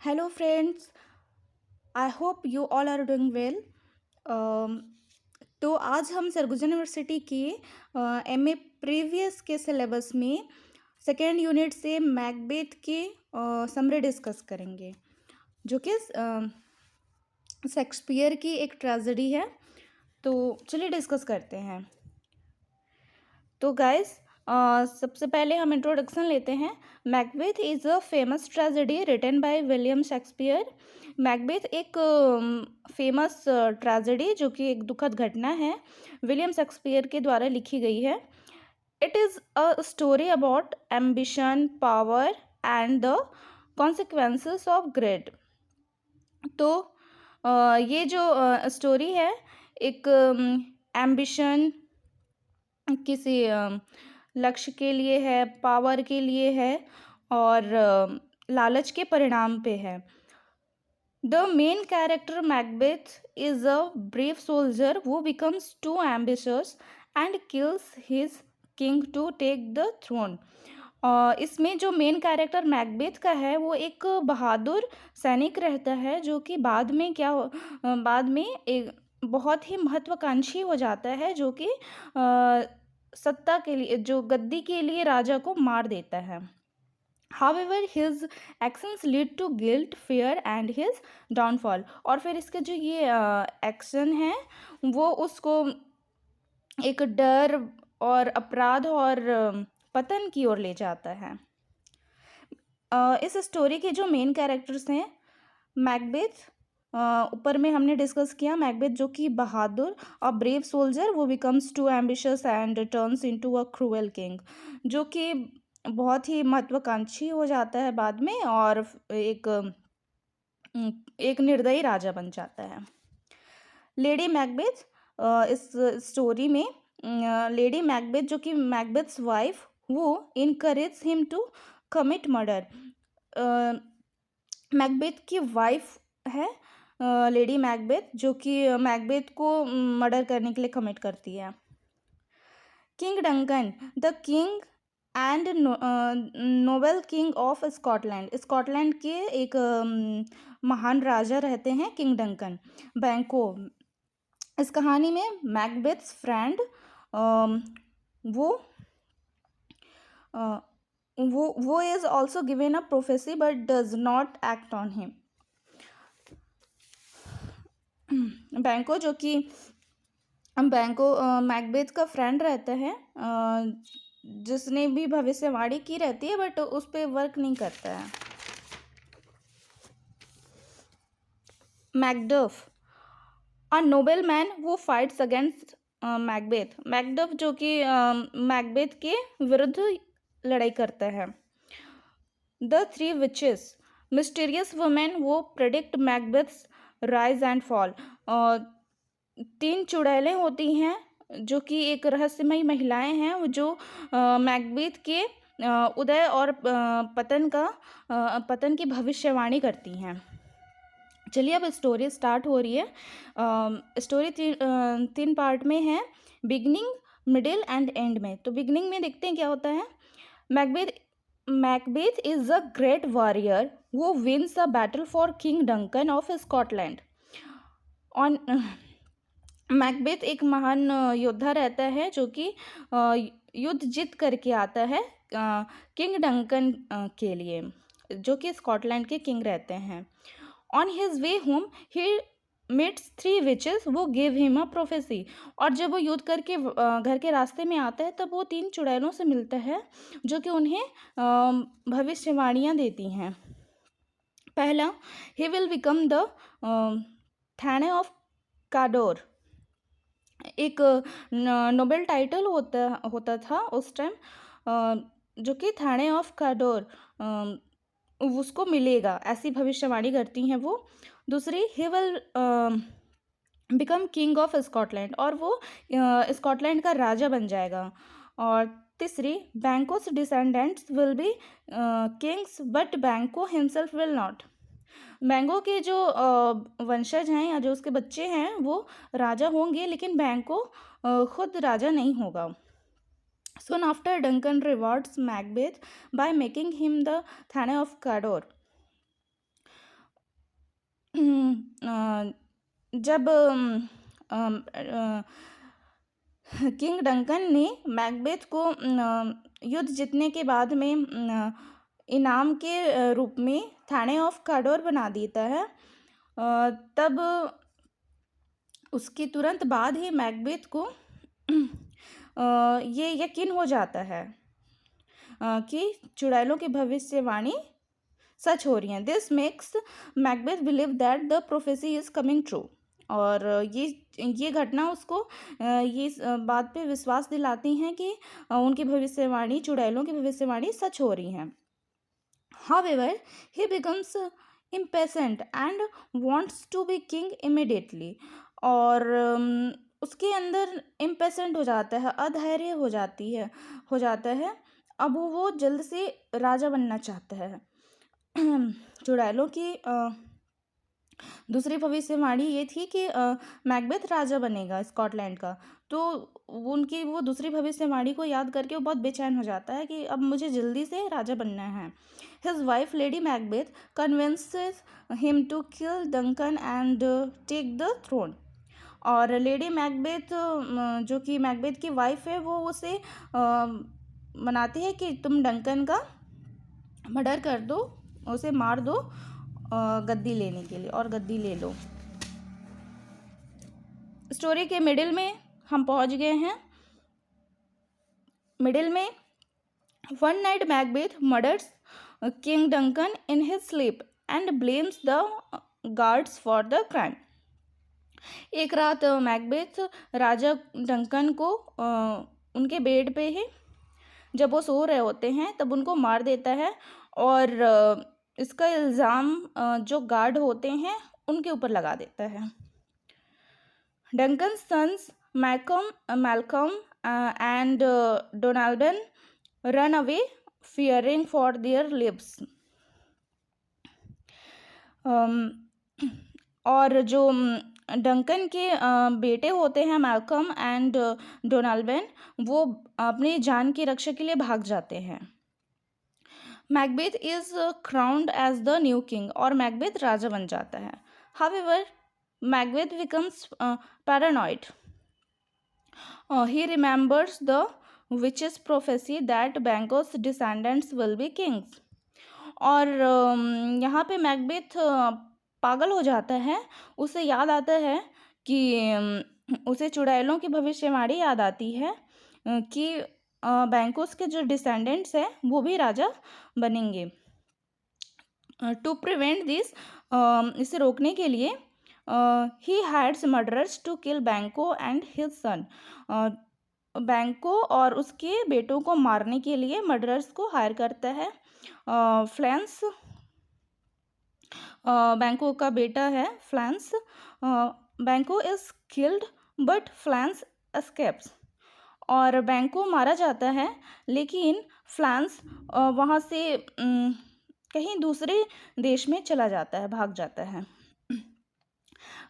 Hello, friends. I hope you all are doing well. Um, तो आज हम Surguja university की एमए प्रीवियस के सिलेबस में सेकेंड यूनिट से मैकबेथ के समरी डिस्कस करेंगे, जो कि शेक्सपियर की एक ट्रेजेडी है। तो चलिए डिस्कस करते हैं। तो गाइस, सबसे पहले हम इंट्रोडक्शन लेते हैं। Macbeth is a famous tragedy written by William Shakespeare. Macbeth एक फेमस ट्रेजेडी जो कि एक दुखद घटना है, विलियम शेक्सपियर के द्वारा लिखी गई है। It is a story about ambition, power and the consequences of grade. तो ये जो स्टोरी है, एक एम्बिशन किसी लक्ष्य के लिए है, पावर के लिए है और लालच के परिणाम पे है। The main character Macbeth is a brave soldier who becomes too ambitious and kills his king to take the throne। इसमें जो मेन कैरेक्टर मैकबेथ का है वो एक बहादुर सैनिक रहता है, जो कि बाद में एक बहुत ही महत्वाकांक्षी हो जाता है, जो कि सत्ता के लिए, जो गद्दी के लिए राजा को मार देता है। However, his actions lead to guilt, fear and his downfall। और फिर इसके जो ये एक्शन है वो उसको एक डर और अपराध और पतन की ओर ले जाता है। इस स्टोरी के जो मेन कैरेक्टर्स हैं, मैकबेथ, ऊपर में हमने डिस्कस किया, मैकबेथ जो कि बहादुर और ब्रेव सोल्जर, वो becomes too ambitious and turns into a cruel king, जो कि बहुत ही महत्वाकांक्षी हो जाता है बाद में और एक निर्दयी राजा बन जाता है। लेडी मैकबेथ, इस स्टोरी में लेडी मैकबेथ जो कि मैकबेथ्स वाइफ, वो encourage him to commit murder. Macbeth की वाइफ है लेडी मैकबेथ, जो कि मैकबेथ को मर्डर करने के लिए कमिट करती है। King Duncan, the king and Nobel king of Scotland, Scotland के एक महान राजा रहते हैं किंग डंकन। बैंको, इस कहानी में मैकबेथ्स फ्रेंड, वो वो is also given a prophecy but does not act on him. बैंको जो कि मैकबेथ का फ्रेंड रहता है, जिसने भी भविष्यवाणी की रहती है बट उस पर वर्क नहीं करता है। मैकडफ, अ नोबेल मैन वो फाइट्स अगेंस्ट मैकबेथ। मैकडफ जो कि मैकबेथ के विरुद्ध लड़ाई करता है। The three witches, mysterious women वो प्रेडिक्ट मैकबेथ्स राइज एंड फॉल। तीन चुड़ैलें होती हैं जो कि एक रहस्यमयी महिलाएं हैं, जो मैकबेथ के उदय और पतन की भविष्यवाणी करती हैं। चलिए अब स्टोरी स्टार्ट हो रही है। स्टोरी तीन पार्ट में है, बिगनिंग, मिडिल एंड एंड में। तो बिगनिंग में देखते हैं क्या होता है। Macbeth is a great warrior वो wins a battle for king Duncan of Scotland. On Macbeth एक महान योद्धा रहता है, जो कि युद्ध जीत करके आता है किंग डंकन के लिए, जो कि स्कॉटलैंड के किंग रहते हैं। On his way home he meets three witches वो गिव हिम अ प्रोफेसी। और जब वो युद्ध करके घर के रास्ते में आता है, तब वो तीन चुड़ैलों से मिलता है, जो कि उन्हें भविष्यवाणियाँ देती हैं। पहला, he will become the thane of Cawdor, एक नोबेल टाइटल होता था उस टाइम, जो कि थाने ऑफ काडोर उसको मिलेगा, ऐसी भविष्यवाणी करती हैं वो। दूसरी, he will become king of Scotland, और वो स्कॉटलैंड का राजा बन जाएगा। और तीसरी, Banquo's descendants will be kings but Banquo himself will not. Banquo के जो वंशज हैं या जो उसके बच्चे हैं वो राजा होंगे, लेकिन बैंको खुद राजा नहीं होगा। Soon after, Duncan rewards Macbeth by making him the Thane of Cawdor। जब किंग डंकन ने मैकबेथ को युद्ध जीतने के बाद में इनाम के रूप में थाने ऑफ काडोर बना देता है, तब उसके तुरंत बाद ही मैकबेथ को ये यकीन हो जाता है कि चुड़ैलों की भविष्यवाणी सच हो रही हैं। This makes Macbeth believe that the prophecy is coming true. और ये घटना उसको ये बात पे विश्वास दिलाती हैं कि उनकी भविष्यवाणी, चुड़ैलों की भविष्यवाणी सच हो रही हैं। However, he becomes impatient and wants to be king immediately। और उसके अंदर impatient हो जाता है, अधैर्य हो जाता है। अब वो जल्द से राजा बनना चाहता है। चुड़ैलों की दूसरी भविष्यवाणी ये थी कि मैकबेथ राजा बनेगा स्कॉटलैंड का। तो उनकी वो दूसरी भविष्यवाणी को याद करके वो बहुत बेचैन हो जाता है कि अब मुझे जल्दी से राजा बनना है। His wife Lady Macbeth convinces him to kill Duncan and take the throne। और लेडी मैकबेथ जो कि मैकबेथ की वाइफ है, वो उसे मनाती है कि तुम डंकन का मर्डर कर दो, उसे मार दो गद्दी लेने के लिए, और गद्दी ले लो। स्टोरी के मिडिल में हम पहुंच गए हैं। मिडिल में one night Macbeth murders king Duncan in his sleep and blames the guards for the crime. एक रात मैकबेथ राजा डंकन को उनके बेड पे ही, जब वो सो रहे होते हैं, तब उनको मार देता है। और इसका इल्ज़ाम जो गार्ड होते हैं उनके ऊपर लगा देता है। Duncan sons Malcolm and Donalbain run away fearing for their lives। और जो डंकन के बेटे होते हैं मैल्कम एंड डोनाल्डन, वो अपनी जान की रक्षा के लिए भाग जाते हैं। Macbeth is crowned as the new king, और मैकबेथ राजा बन जाता है। However Macbeth becomes paranoid. He remembers the witches prophecy that Banquo's descendants will be kings. और यहाँ पे मैकबेथ पागल हो जाता है। उसे याद आता है कि उसे चुड़ैलों की भविष्यवाणी याद आती है कि बैंकोस के जो डिसेंडेंट्स हैं वो भी राजा बनेंगे। टू प्रिवेंट दिस, इसे रोकने के लिए ही हायर्स मर्डरर्स टू किल बैंको एंड हिज सन। बैंको और उसके बेटों को मारने के लिए मर्डरर्स को हायर करता है। फ्लैंस बैंको का बेटा है फ्लैंस। बैंको इज किल्ड बट फ्लैंस एस्केप्स। और बैंको मारा जाता है, लेकिन फ्लैंस वहाँ से कहीं दूसरे देश में चला जाता है, भाग जाता है।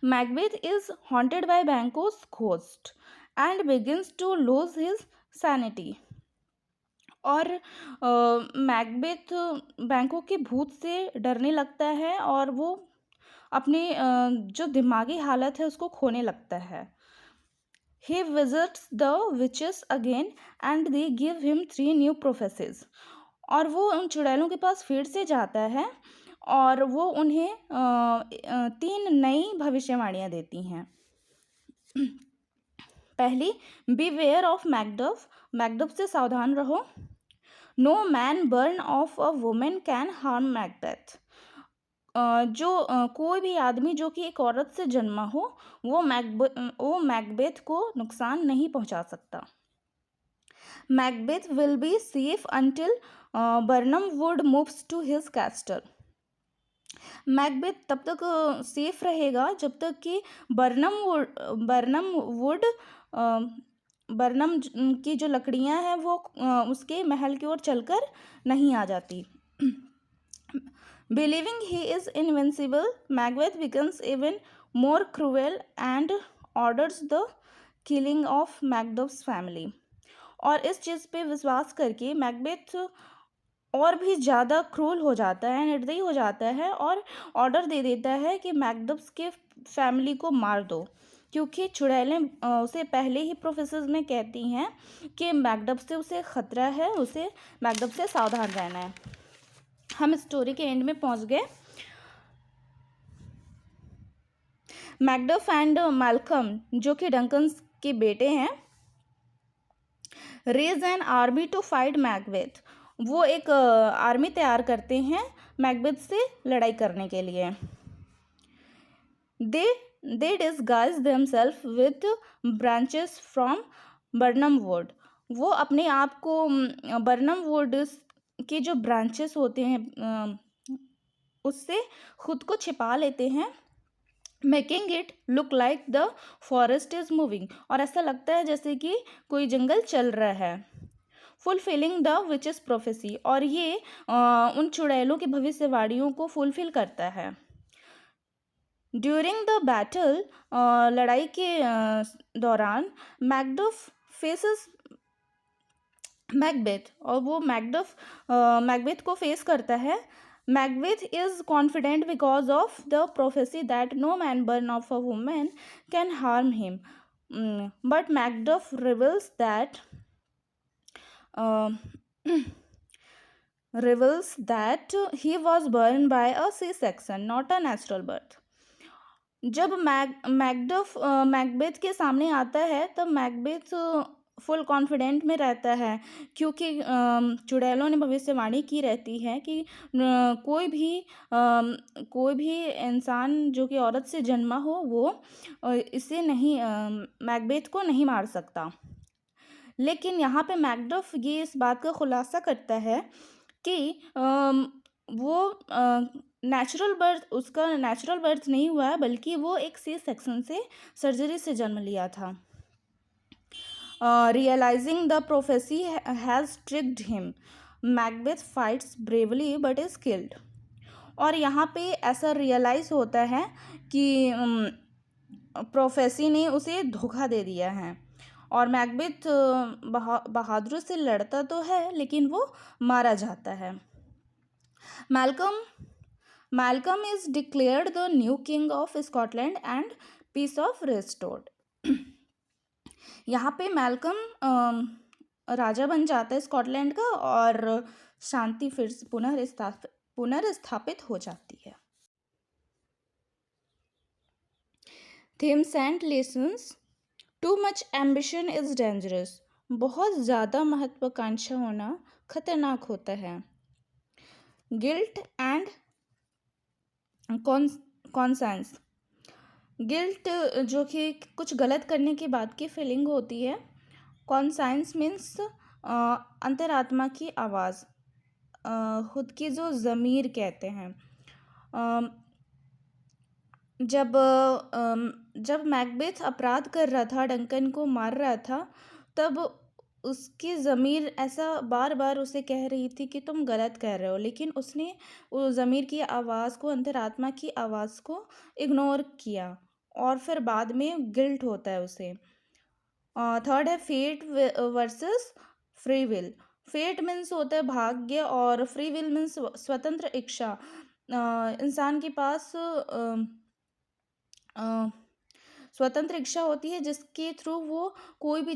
Macbeth is haunted by Banquo's ghost and begins to lose his sanity. और मैकबेथ बैंको के भूत से डरने लगता है और वो अपनी जो दिमागी हालत है उसको खोने लगता है। He visits the witches again and they give him 3 new prophecies. और वो उन चुड़ैलों के पास फिर से जाता है और वो उन्हें 3 नई भविष्यवाणियाँ देती हैं। पहली, बीवेयर ऑफ मैकडफ, मैकडफ से सावधान रहो। No man born of a woman can harm Macbeth. जो कोई भी आदमी जो कि एक औरत से जन्मा हो वो मैकबेथ को नुकसान नहीं पहुंचा सकता। Macbeth will be safe until Birnam Wood moves to his castle. Macbeth तब तक सेफ रहेगा जब तक कि बर्नम की जो लकड़ियां हैं वो उसके महल की ओर चलकर नहीं आ जाती। Believing he is invincible, Macbeth becomes even more cruel and orders the killing of Macduff's family. और इस चीज़ पे विश्वास करके मैकबेथ और भी ज़्यादा क्रूल हो जाता है, निर्दयी हो जाता है और ऑर्डर दे देता है कि मैकडफ के फैमिली को मार दो, क्योंकि चुड़ैलें उसे पहले ही प्रोफेसर्स में कहती हैं कि मैकडफ से उसे ख़तरा है, उसे मैकडफ से सावधान रहना है। हम स्टोरी के एंड में पहुंच गए। मैकडफ एंड मैल्कम, जो कि डंकन के बेटे हैं, raise an army to fight Macbeth. वो एक आर्मी तैयार करते हैं मैकबेथ से लड़ाई करने के लिए। They disguise themselves with branches from Birnam wood. वो अपने आप को बर्नम वुड के जो ब्रांचेस होते हैं उससे खुद को छिपा लेते हैं, making it look like the forest is moving. और ऐसा लगता है जैसे कि कोई जंगल चल रहा है। फुलफिलिंग द विचेस प्रोफेसी, और ये उन चुड़ैलों की भविष्यवाणियों को फुलफिल करता है। ड्यूरिंग द बैटल, लड़ाई के दौरान मैकडफ फेसेस मैकबेथ, और वो मैकबेथ को फेस करता है। Macbeth is confident because of the prophecy that no man born of a woman can harm him. But Macduff reveals that he was born by a C-section, not a natural birth. जब Macduff Macbeth के सामने आता है तब Macbeth full confident में रहता है, क्योंकि चुड़ैलों ने भविष्यवाणी की रहती है कि कोई भी इंसान जो कि औरत से जन्मा हो वो इसे नहीं मैकबेथ को नहीं मार सकता। लेकिन यहाँ पे मैकडफ ये इस बात का खुलासा करता है कि वो उसका नेचुरल बर्थ नहीं हुआ है, बल्कि वो एक सी सेक्शन से सर्जरी से जन्म लिया था। Realizing the prophecy has tricked him, Macbeth fights bravely but is killed. और यहाँ पे ऐसा रियलाइज़ होता है कि प्रोफेसी ने उसे धोखा दे दिया है, और मैकबेथ बहादुरी से लड़ता तो है लेकिन वो मारा जाता है। Malcolm is declared the new king of Scotland and peace of restored. यहाँ पे मैल्कम राजा बन जाता है स्कॉटलैंड का, और शांति फिर से पुनर्स्थापित हो जाती है। Themes and lessons. Too much ambition is dangerous. बहुत ज़्यादा महत्वाकांक्षा होना खतरनाक होता है। Guilt and conscience. गिल्ट जो कि कुछ गलत करने के बाद की फीलिंग होती है। कॉन्साइंस मीन्स अंतरात्मा की आवाज़, खुद की जो ज़मीर कहते हैं। जब मैकबेथ अपराध कर रहा था, डंकन को मार रहा था, तब उसकी ज़मीर ऐसा बार बार उसे कह रही थी कि तुम गलत कह रहे हो, लेकिन उसने उस ज़मीर की आवाज़ को, अंतरात्मा की आवाज़ को इग्नोर किया, और फिर बाद में गिल्ट होता है उसे। थर्ड है fate versus free will. Fate means होता है भाग्य, और फ्री विल मीन्स स्वतंत्र इच्छा। इंसान के पास स्वतंत्र इच्छा होती है, जिसके थ्रू वो कोई भी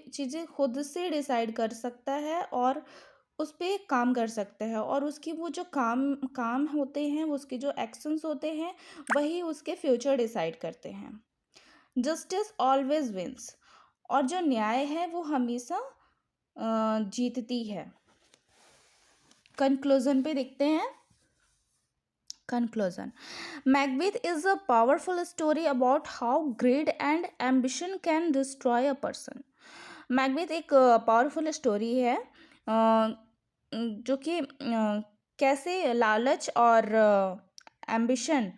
चीज़ें खुद से डिसाइड कर सकता है और उस पर काम कर सकता है, और उसकी वो जो काम होते हैं, उसके जो एक्शंस होते हैं, वही उसके फ्यूचर डिसाइड करते हैं। जस्टिस ऑलवेज विंस, और जो न्याय है वो हमेशा जीतती है। कंक्लूजन पे देखते हैं। Conclusion. Macbeth is a powerful story about how greed and ambition can destroy a person. Macbeth एक पावरफुल स्टोरी है जो कि कैसे लालच और एम्बिशन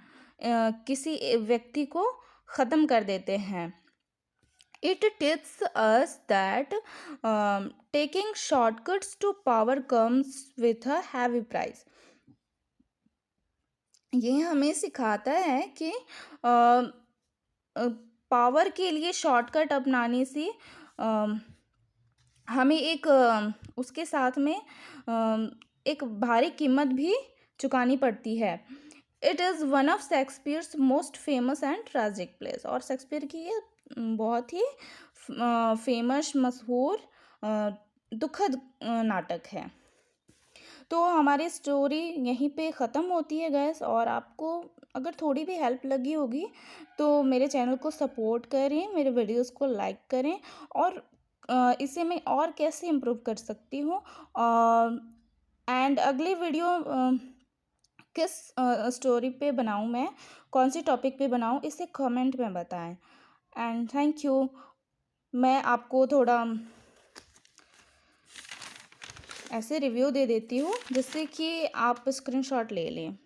किसी व्यक्ति को ख़त्म कर देते हैं। It teaches us that taking shortcuts to power comes with a heavy price. ये हमें सिखाता है कि पावर के लिए शॉर्टकट अपनाने से हमें एक उसके साथ में एक भारी कीमत भी चुकानी पड़ती है। It is one of Shakespeare's most famous and tragic place, और शेक्सपियर की ये बहुत ही फेमस मशहूर दुखद नाटक है। तो हमारी स्टोरी यहीं पे ख़त्म होती है गैस। और आपको अगर थोड़ी भी हेल्प लगी होगी तो मेरे चैनल को सपोर्ट करें, मेरे वीडियोस को लाइक करें, और इसे मैं और कैसे इम्प्रूव कर सकती हूँ, एंड अगली वीडियो किस स्टोरी पे बनाऊँ, मैं कौन सी टॉपिक पे बनाऊँ, इसे कमेंट में बताएं। And thank you. मैं आपको थोड़ा ऐसे रिव्यू दे देती हूँ जिससे कि आप स्क्रीनशॉट ले लें।